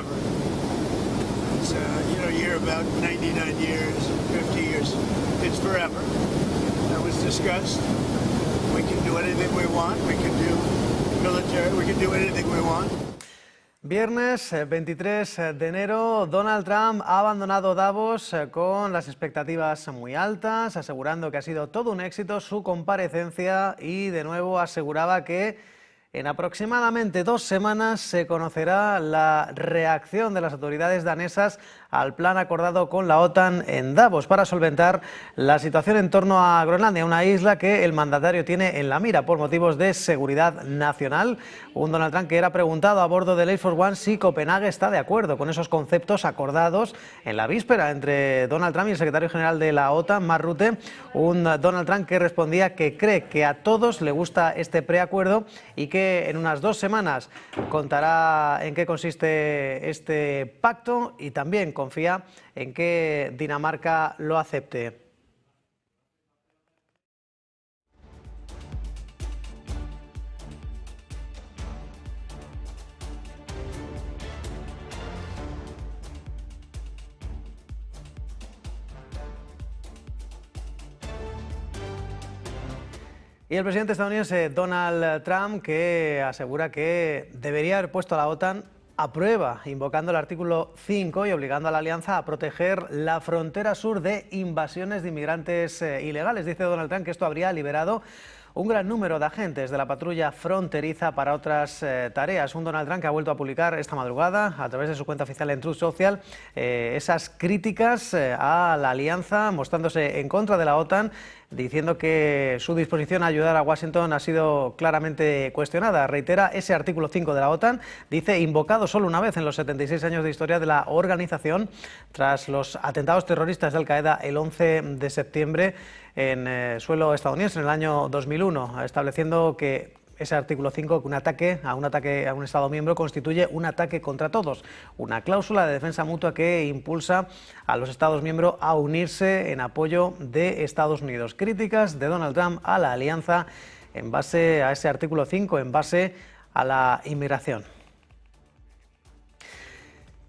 forever. It's, you hear about 99 years, 50 years. It's forever. That was discussed. We can do anything we want. We can do military. We can do anything we want. Viernes 23 de enero, Donald Trump ha abandonado Davos con las expectativas muy altas, asegurando que ha sido todo un éxito su comparecencia y de nuevo aseguraba que en aproximadamente 2 semanas se conocerá la reacción de las autoridades danesas al plan acordado con la OTAN en Davos para solventar la situación en torno a Groenlandia, una isla que el mandatario tiene en la mira por motivos de seguridad nacional. Un Donald Trump que era preguntado a bordo del Air Force One si Copenhague está de acuerdo con esos conceptos acordados en la víspera entre Donald Trump y el secretario general de la OTAN, Mark Rutte. Un Donald Trump que respondía que cree que a todos le gusta este preacuerdo y que en unas 2 semanas contará en qué consiste este pacto y también confía en que Dinamarca lo acepte. Y el presidente estadounidense Donald Trump que asegura que debería haber puesto a la OTAN a prueba, invocando el artículo 5 y obligando a la alianza a proteger la frontera sur de invasiones de inmigrantes ilegales. Dice Donald Trump que esto habría liberado un gran número de agentes de la patrulla fronteriza para otras tareas. Un Donald Trump que ha vuelto a publicar esta madrugada a través de su cuenta oficial en Truth Social esas críticas a la alianza, mostrándose en contra de la OTAN, diciendo que su disposición a ayudar a Washington ha sido claramente cuestionada. Reitera ese artículo 5 de la OTAN, dice, invocado solo una vez en los 76 años de historia de la organización tras los atentados terroristas de Al-Qaeda el 11 de septiembre en suelo estadounidense en el año 2001, estableciendo que ese artículo 5, que un ataque a un Estado miembro constituye un ataque contra todos, una cláusula de defensa mutua que impulsa a los Estados miembros a unirse en apoyo de Estados Unidos. Críticas de Donald Trump a la alianza en base a ese artículo 5, en base a la inmigración.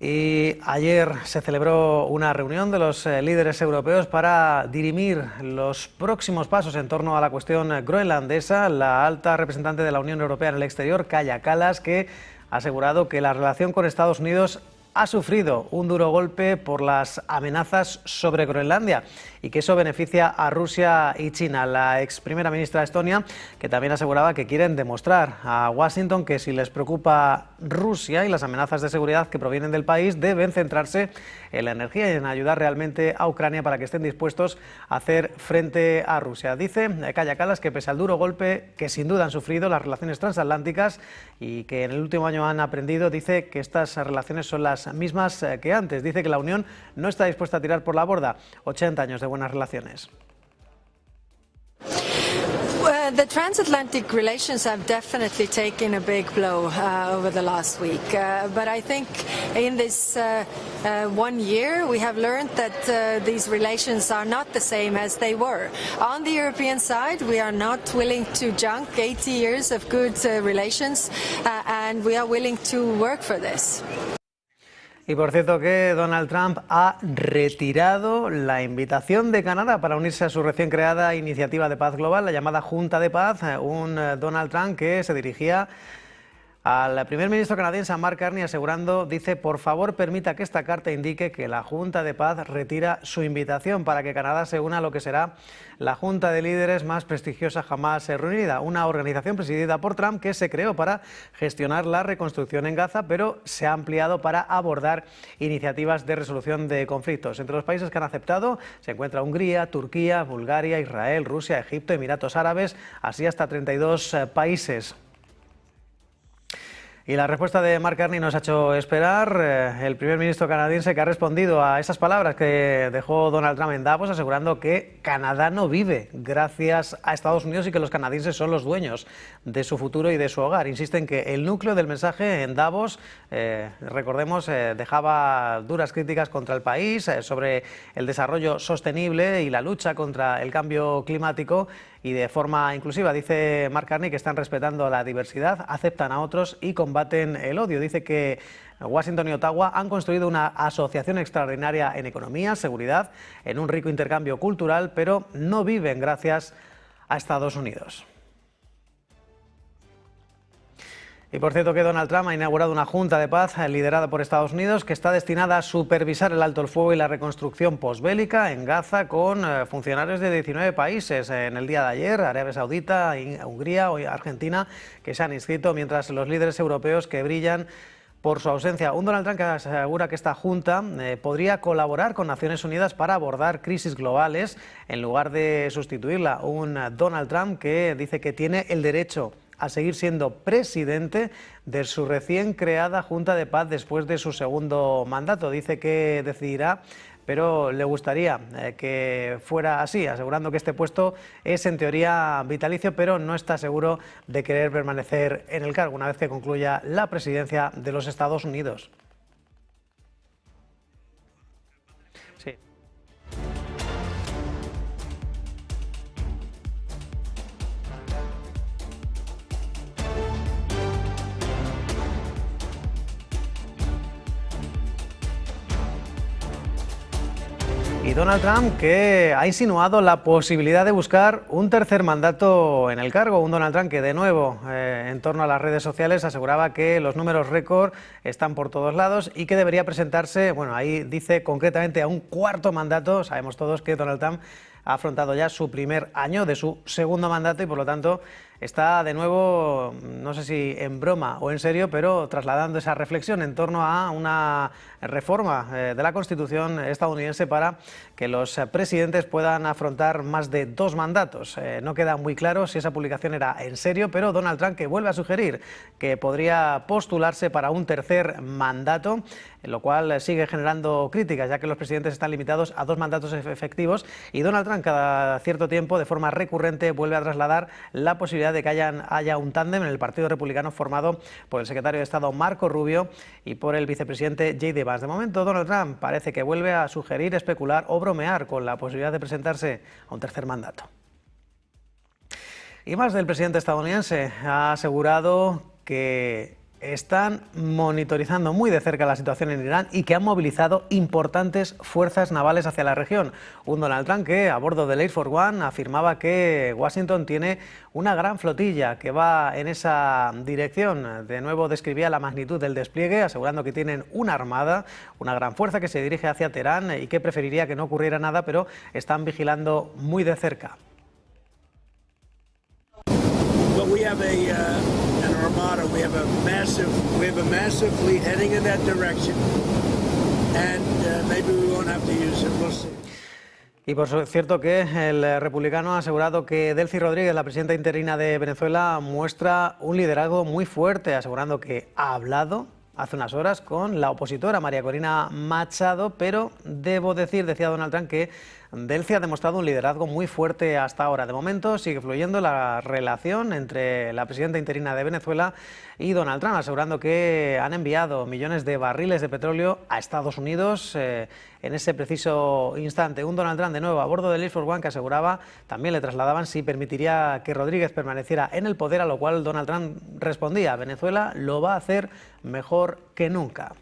Y ayer se celebró una reunión de los líderes europeos para dirimir los próximos pasos en torno a la cuestión groenlandesa. La alta representante de la Unión Europea en el exterior, Kaja Kallas, que ha asegurado que la relación con Estados Unidos ha sufrido un duro golpe por las amenazas sobre Groenlandia y que eso beneficia a Rusia y China. La ex primera ministra de Estonia, que también aseguraba que quieren demostrar a Washington que si les preocupa Rusia y las amenazas de seguridad que provienen del país, deben centrarse en la energía y en ayudar realmente a Ucrania para que estén dispuestos a hacer frente a Rusia. Dice Kaja Kallas que pese al duro golpe que sin duda han sufrido las relaciones transatlánticas y que en el último año han aprendido, dice que estas relaciones son las mismas que antes. Dice que la Unión no está dispuesta a tirar por la borda 80 años de buenas relaciones. The transatlantic relations have definitely taken a big blow over the last week. But I think in this 1 year we have learned that these relations are not the same as they were. On the European side, we are not willing to junk 80 years of good relations and we are willing to work for this. Y por cierto que Donald Trump ha retirado la invitación de Canadá para unirse a su recién creada iniciativa de paz global, la llamada Junta de Paz, un Donald Trump que se dirigía al primer ministro canadiense, Mark Carney, asegurando, dice, por favor permita que esta carta indique que la Junta de Paz retira su invitación para que Canadá se una a lo que será la Junta de Líderes más prestigiosa jamás reunida, una organización presidida por Trump que se creó para gestionar la reconstrucción en Gaza, pero se ha ampliado para abordar iniciativas de resolución de conflictos. Entre los países que han aceptado se encuentra Hungría, Turquía, Bulgaria, Israel, Rusia, Egipto, Emiratos Árabes, así hasta 32 países. Y la respuesta de Mark Carney nos ha hecho esperar. El primer ministro canadiense que ha respondido a esas palabras que dejó Donald Trump en Davos, asegurando que Canadá no vive gracias a Estados Unidos y que los canadienses son los dueños de su futuro y de su hogar. Insiste en que el núcleo del mensaje en Davos, recordemos, dejaba duras críticas contra el país sobre el desarrollo sostenible y la lucha contra el cambio climático y de forma inclusiva. Dice Mark Carney que están respetando la diversidad, aceptan a otros y combaten el odio. Dice que Washington y Ottawa han construido una asociación extraordinaria en economía, seguridad, en un rico intercambio cultural, pero no viven gracias a Estados Unidos. Y por cierto que Donald Trump ha inaugurado una junta de paz liderada por Estados Unidos que está destinada a supervisar el alto el fuego y la reconstrucción posbélica en Gaza con funcionarios de 19 países. En el día de ayer, Arabia Saudita, Hungría y Argentina, que se han inscrito, mientras los líderes europeos que brillan por su ausencia. Un Donald Trump que asegura que esta junta podría colaborar con Naciones Unidas para abordar crisis globales en lugar de sustituirla. Un Donald Trump que dice que tiene el derecho a seguir siendo presidente de su recién creada Junta de Paz después de su segundo mandato. Dice que decidirá, pero le gustaría que fuera así, asegurando que este puesto es en teoría vitalicio, pero no está seguro de querer permanecer en el cargo una vez que concluya la presidencia de los Estados Unidos. Sí. Y Donald Trump que ha insinuado la posibilidad de buscar un tercer mandato en el cargo. Un Donald Trump que de nuevo en torno a las redes sociales aseguraba que los números récord están por todos lados y que debería presentarse, bueno, ahí dice concretamente a un cuarto mandato. Sabemos todos que Donald Trump ha afrontado ya su primer año de su segundo mandato y por lo tanto está de nuevo, no sé si en broma o en serio, pero trasladando esa reflexión en torno a una reforma de la Constitución estadounidense para que los presidentes puedan afrontar más de 2 mandatos. No queda muy claro si esa publicación era en serio, pero Donald Trump que vuelve a sugerir que podría postularse para un tercer mandato, lo cual sigue generando críticas, ya que los presidentes están limitados a 2 mandatos efectivos y Donald Trump cada cierto tiempo, de forma recurrente, vuelve a trasladar la posibilidad de que haya un tándem en el Partido Republicano formado por el secretario de Estado Marco Rubio y por el vicepresidente J.D. Vance. De momento, Donald Trump parece que vuelve a sugerir, especular o bromear con la posibilidad de presentarse a un tercer mandato. Y más del presidente estadounidense ha asegurado que están monitorizando muy de cerca la situación en Irán y que han movilizado importantes fuerzas navales hacia la región. Un Donald Trump que a bordo del Air Force One afirmaba que Washington tiene una gran flotilla que va en esa dirección. De nuevo describía la magnitud del despliegue, asegurando que tienen una armada, una gran fuerza que se dirige hacia Teherán y que preferiría que no ocurriera nada, pero están vigilando muy de cerca. But we have an armada. We have a massive fleet heading in that direction, and maybe we won't have to use it. We'll see. Y por cierto que el republicano ha asegurado que Delcy Rodríguez, la presidenta interina de Venezuela, muestra un liderazgo muy fuerte, asegurando que ha hablado hace unas horas con la opositora María Corina Machado, pero debo decir, decía Donald Trump, que Delcy ha demostrado un liderazgo muy fuerte hasta ahora. De momento sigue fluyendo la relación entre la presidenta interina de Venezuela y Donald Trump, asegurando que han enviado millones de barriles de petróleo a Estados Unidos en ese preciso instante. Un Donald Trump de nuevo a bordo del Air Force One que aseguraba, también le trasladaban si permitiría que Rodríguez permaneciera en el poder, a lo cual Donald Trump respondía: Venezuela lo va a hacer mejor que nunca.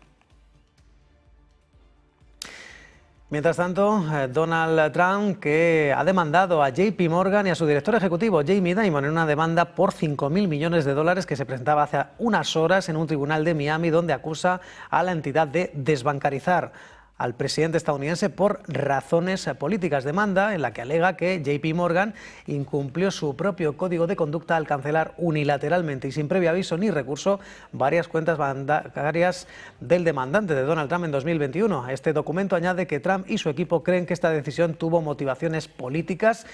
Mientras tanto, Donald Trump, que ha demandado a JP Morgan y a su director ejecutivo, Jamie Dimon, en una demanda por $5.000 millones que se presentaba hace unas horas en un tribunal de Miami, donde acusa a la entidad de desbancarizar al presidente estadounidense por razones políticas. Demanda en la que alega que JP Morgan incumplió su propio código de conducta al cancelar unilateralmente y sin previo aviso ni recurso varias cuentas bancarias del demandante de Donald Trump en 2021. Este documento añade que Trump y su equipo creen que esta decisión tuvo motivaciones políticas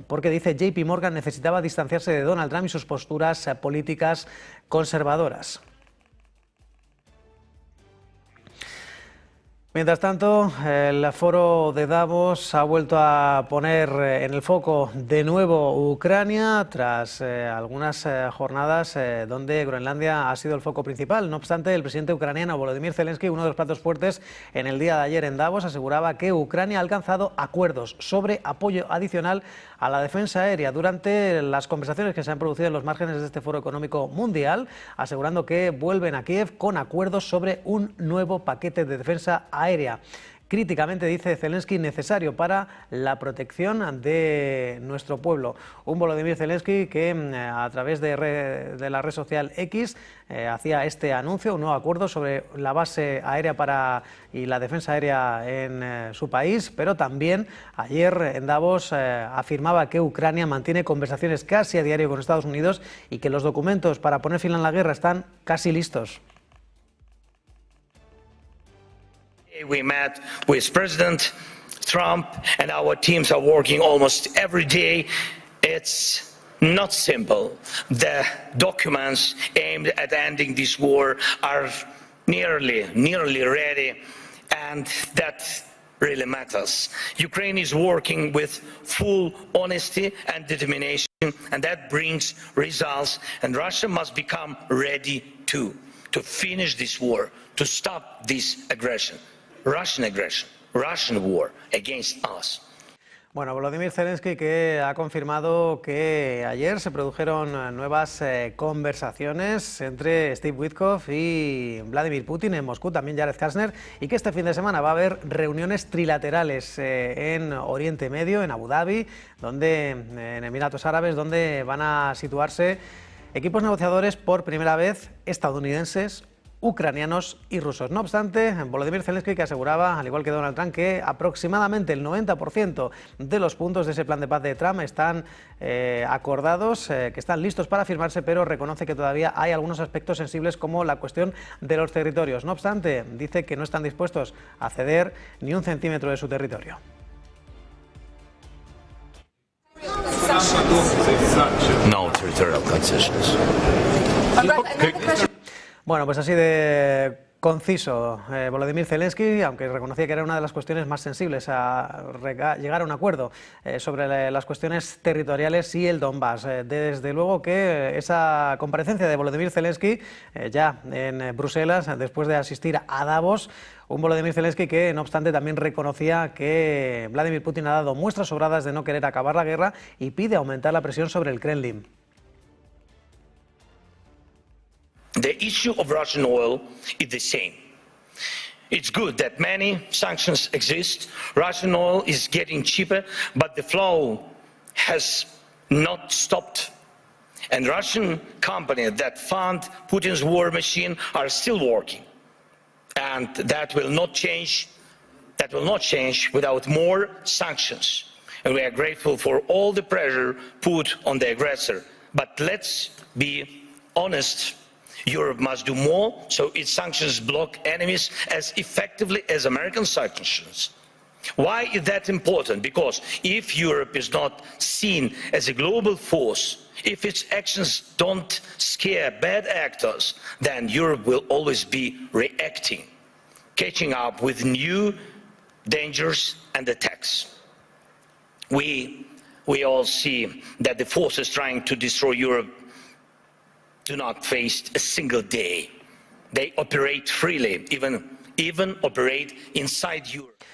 porque, dice, JP Morgan necesitaba distanciarse de Donald Trump y sus posturas políticas conservadoras. Mientras tanto, el foro de Davos ha vuelto a poner en el foco de nuevo Ucrania tras algunas jornadas donde Groenlandia ha sido el foco principal. No obstante, el presidente ucraniano Volodymyr Zelensky, uno de los platos fuertes en el día de ayer en Davos, aseguraba que Ucrania ha alcanzado acuerdos sobre apoyo adicional a la defensa aérea durante las conversaciones que se han producido en los márgenes de este foro económico mundial, asegurando que vuelven a Kiev con acuerdos sobre un nuevo paquete de defensa aérea. Críticamente, dice Zelensky, necesario para la protección de nuestro pueblo. Un Volodymyr Zelensky que a través de la red social X hacía este anuncio, un nuevo acuerdo sobre la base aérea y la defensa aérea en su país, pero también ayer en Davos afirmaba que Ucrania mantiene conversaciones casi a diario con Estados Unidos y que los documentos para poner fin a la guerra están casi listos. We met with President Trump and our teams are working almost every day. It's not simple. The documents aimed at ending this war are nearly ready, and that really matters. Ukraine is working with full honesty and determination, and that brings results, and Russia must become ready to finish this war, to stop this aggression. Russian aggression, Russian war against us. Bueno, Volodymyr Zelensky que ha confirmado que ayer se produjeron nuevas conversaciones entre Steve Witkoff y Vladimir Putin en Moscú, también Jared Kushner, y que este fin de semana va a haber reuniones trilaterales en Oriente Medio, en Abu Dhabi, en Emiratos Árabes, donde van a situarse equipos negociadores por primera vez estadounidenses, ucranianos y rusos. No obstante, Volodymyr Zelensky que aseguraba, al igual que Donald Trump, que aproximadamente el 90% de los puntos de ese plan de paz de Trump están acordados, que están listos para firmarse, pero reconoce que todavía hay algunos aspectos sensibles como la cuestión de los territorios. No obstante, dice que no están dispuestos a ceder ni un centímetro de su territorio. No territorial concessions. Bueno, pues así de conciso Volodymyr Zelensky, aunque reconocía que era una de las cuestiones más sensibles a llegar a un acuerdo sobre las cuestiones territoriales y el Donbass. Desde luego que esa comparecencia de Volodymyr Zelensky ya en Bruselas, después de asistir a Davos, un Volodymyr Zelensky que, no obstante, también reconocía que Vladimir Putin ha dado muestras sobradas de no querer acabar la guerra y pide aumentar la presión sobre el Kremlin. The issue of Russian oil is the same. It's good that many sanctions exist. Russian oil is getting cheaper, but the flow has not stopped. And Russian companies that fund Putin's war machine are still working. And that will not change. That will not change without more sanctions. And we are grateful for all the pressure put on the aggressor. But let's be honest. Europe must do more so its sanctions block enemies as effectively as American sanctions. Why is that important? Because if Europe is not seen as a global force, if its actions don't scare bad actors, then Europe will always be reacting, catching up with new dangers and attacks. We all see that the forces trying to destroy Europe do not face a single day. They operate freely, even operate inside Europe.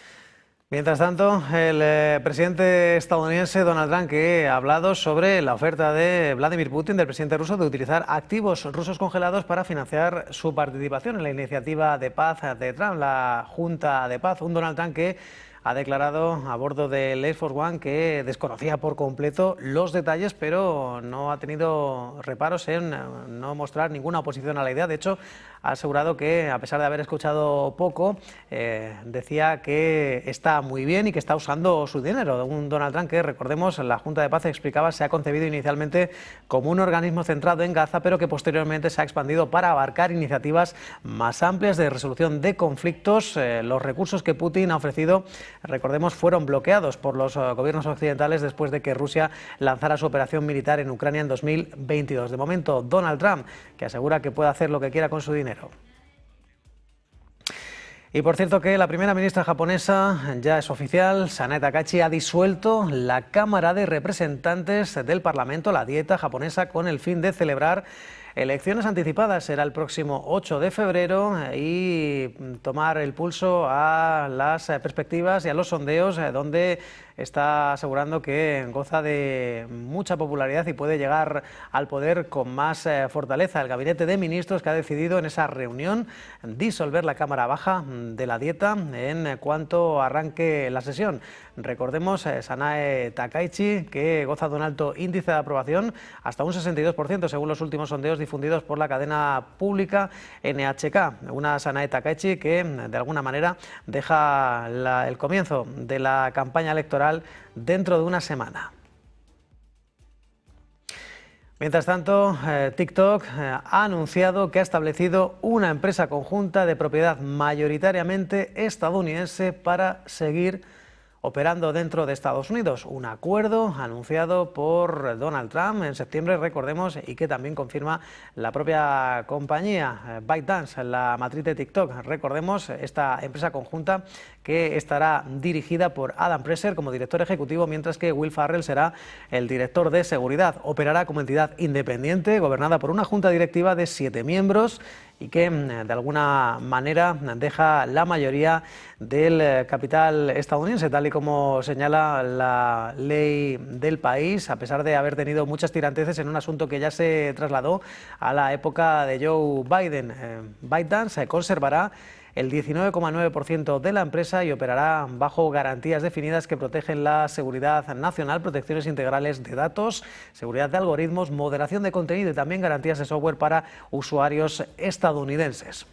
Mientras tanto, el presidente estadounidense Donald Trump que ha hablado sobre la oferta de Vladimir Putin, del presidente ruso, de utilizar activos rusos congelados para financiar su participación en la iniciativa de paz de Trump, la Junta de Paz. Un Donald Trump que ha declarado a bordo del Air Force One que desconocía por completo los detalles, pero no ha tenido reparos en no mostrar ninguna oposición a la idea. De hecho, ha asegurado que, a pesar de haber escuchado poco, decía que está muy bien y que está usando su dinero. Un Donald Trump que, recordemos, la Junta de Paz explicaba se ha concebido inicialmente como un organismo centrado en Gaza, pero que posteriormente se ha expandido para abarcar iniciativas más amplias de resolución de conflictos. Los recursos que Putin ha ofrecido, recordemos, fueron bloqueados por los gobiernos occidentales después de que Rusia lanzara su operación militar en Ucrania en 2022. De momento, Donald Trump, que asegura que puede hacer lo que quiera con su dinero. Y por cierto que la primera ministra japonesa, ya es oficial, Sanae Takaichi ha disuelto la Cámara de Representantes del Parlamento, la Dieta japonesa, con el fin de celebrar elecciones anticipadas. Será el próximo 8 de febrero y tomar el pulso a las perspectivas y a los sondeos, donde está asegurando que goza de mucha popularidad y puede llegar al poder con más fortaleza. El Gabinete de Ministros, que ha decidido en esa reunión disolver la Cámara Baja de la Dieta en cuanto arranque la sesión. Recordemos, Sanae Takaichi, que goza de un alto índice de aprobación, hasta un 62% según los últimos sondeos difundidos por la cadena pública NHK. Una Sanae Takaichi que de alguna manera deja el comienzo de la campaña electoral dentro de una semana. Mientras tanto, TikTok ha anunciado que ha establecido una empresa conjunta de propiedad mayoritariamente estadounidense para seguir operando dentro de Estados Unidos. Un acuerdo anunciado por Donald Trump en septiembre, recordemos, y que también confirma la propia compañía ByteDance, la matriz de TikTok. Recordemos, esta empresa conjunta que estará dirigida por Adam Presser como director ejecutivo, mientras que Will Farrell será el director de seguridad. Operará como entidad independiente, gobernada por una junta directiva de 7 miembros y que de alguna manera deja la mayoría del capital estadounidense, tal y como señala la ley del país, a pesar de haber tenido muchas tiranteces en un asunto que ya se trasladó a la época de Joe Biden. ByteDance conservará el 19,9% de la empresa y operará bajo garantías definidas que protegen la seguridad nacional, protecciones integrales de datos, seguridad de algoritmos, moderación de contenido y también garantías de software para usuarios estadounidenses.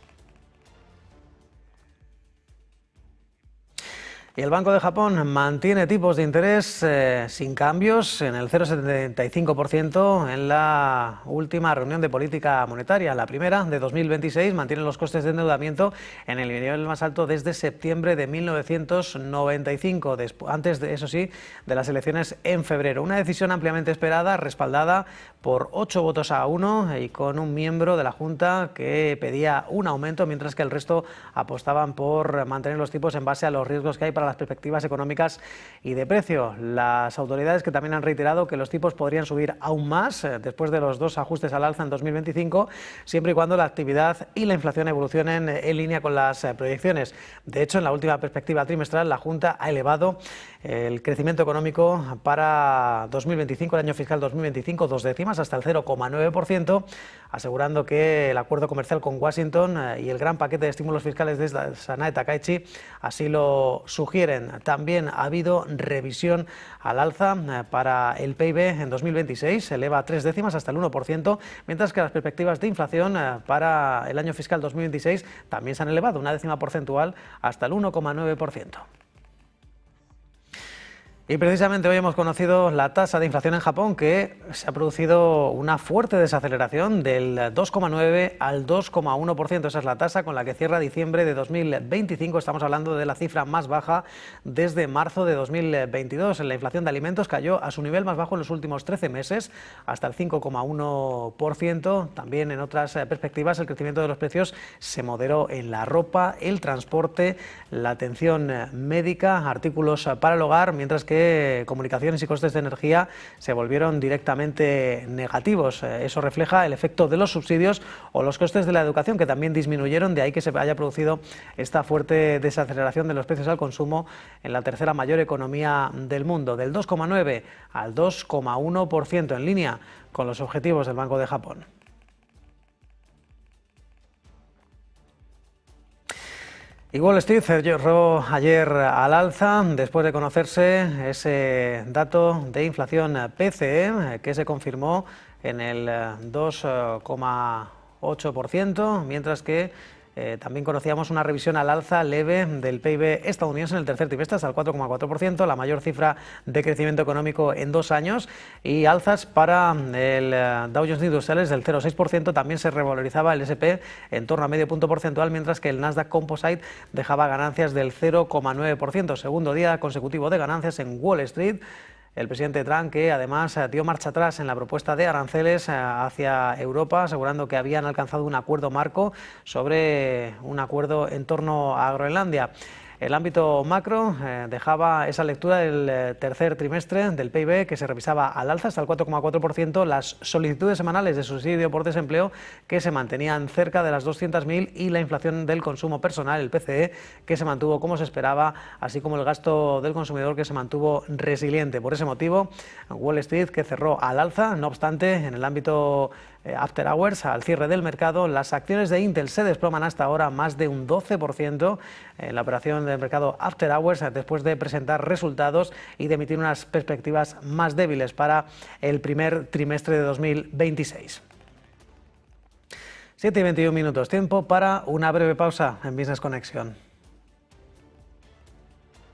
Y el Banco de Japón mantiene tipos de interés sin cambios en el 0,75% en la última reunión de política monetaria. La primera, de 2026, mantiene los costes de endeudamiento en el nivel más alto desde septiembre de 1995, antes, eso sí, de las elecciones en febrero. Una decisión ampliamente esperada, respaldada por 8 votos a 1 y con un miembro de la Junta que pedía un aumento, mientras que el resto apostaban por mantener los tipos en base a los riesgos que hay para las perspectivas económicas y de precio. Las autoridades que también han reiterado que los tipos podrían subir aún más después de los 2 ajustes al alza en 2025, siempre y cuando la actividad y la inflación evolucionen en línea con las proyecciones. De hecho, en la última perspectiva trimestral, la Junta ha elevado el crecimiento económico para 2025, el año fiscal 2025, 2 décimas, hasta el 0,9%, asegurando que el acuerdo comercial con Washington y el gran paquete de estímulos fiscales de Sanae Takaichi así lo sugieren. También ha habido revisión al alza para el PIB en 2026, se eleva 3 décimas hasta el 1%, mientras que las perspectivas de inflación para el año fiscal 2026 también se han elevado 1 décima porcentual hasta el 1,9%. Y precisamente hoy hemos conocido la tasa de inflación en Japón, que se ha producido una fuerte desaceleración del 2,9 al 2,1%. Esa es la tasa con la que cierra diciembre de 2025. Estamos hablando de la cifra más baja desde marzo de 2022. La inflación de alimentos cayó a su nivel más bajo en los últimos 13 meses, hasta el 5,1%. También en otras perspectivas el crecimiento de los precios se moderó en la ropa, el transporte, la atención médica, artículos para el hogar, mientras que comunicaciones y costes de energía se volvieron directamente negativos. Eso refleja el efecto de los subsidios o los costes de la educación, que también disminuyeron, de ahí que se haya producido esta fuerte desaceleración de los precios al consumo en la tercera mayor economía del mundo, del 2,9 al 2,1%, en línea con los objetivos del Banco de Japón. Y Wall Street cerró ayer al alza después de conocerse ese dato de inflación PCE que se confirmó en el 2,8%, mientras que también conocíamos una revisión al alza leve del PIB estadounidense en el tercer trimestre hasta el 4,4%, la mayor cifra de crecimiento económico en 2 años, y alzas para el Dow Jones Industriales del 0,6%. También se revalorizaba el S&P en torno a medio punto porcentual, mientras que el Nasdaq Composite dejaba ganancias del 0,9%. Segundo día consecutivo de ganancias en Wall Street. El presidente Trump, que además dio marcha atrás en la propuesta de aranceles hacia Europa, asegurando que habían alcanzado un acuerdo marco sobre un acuerdo en torno a Groenlandia. El ámbito macro dejaba esa lectura del tercer trimestre del PIB, que se revisaba al alza hasta el 4,4%, las solicitudes semanales de subsidio por desempleo, que se mantenían cerca de las 200.000, y la inflación del consumo personal, el PCE, que se mantuvo como se esperaba, así como el gasto del consumidor, que se mantuvo resiliente. Por ese motivo, Wall Street, que cerró al alza. No obstante, en el ámbito after hours, al cierre del mercado, las acciones de Intel se desploman hasta ahora más de un 12% en la operación del mercado after hours, después de presentar resultados y de emitir unas perspectivas más débiles para el primer trimestre de 2026. 7:21 minutos, tiempo para una breve pausa en Business Connection.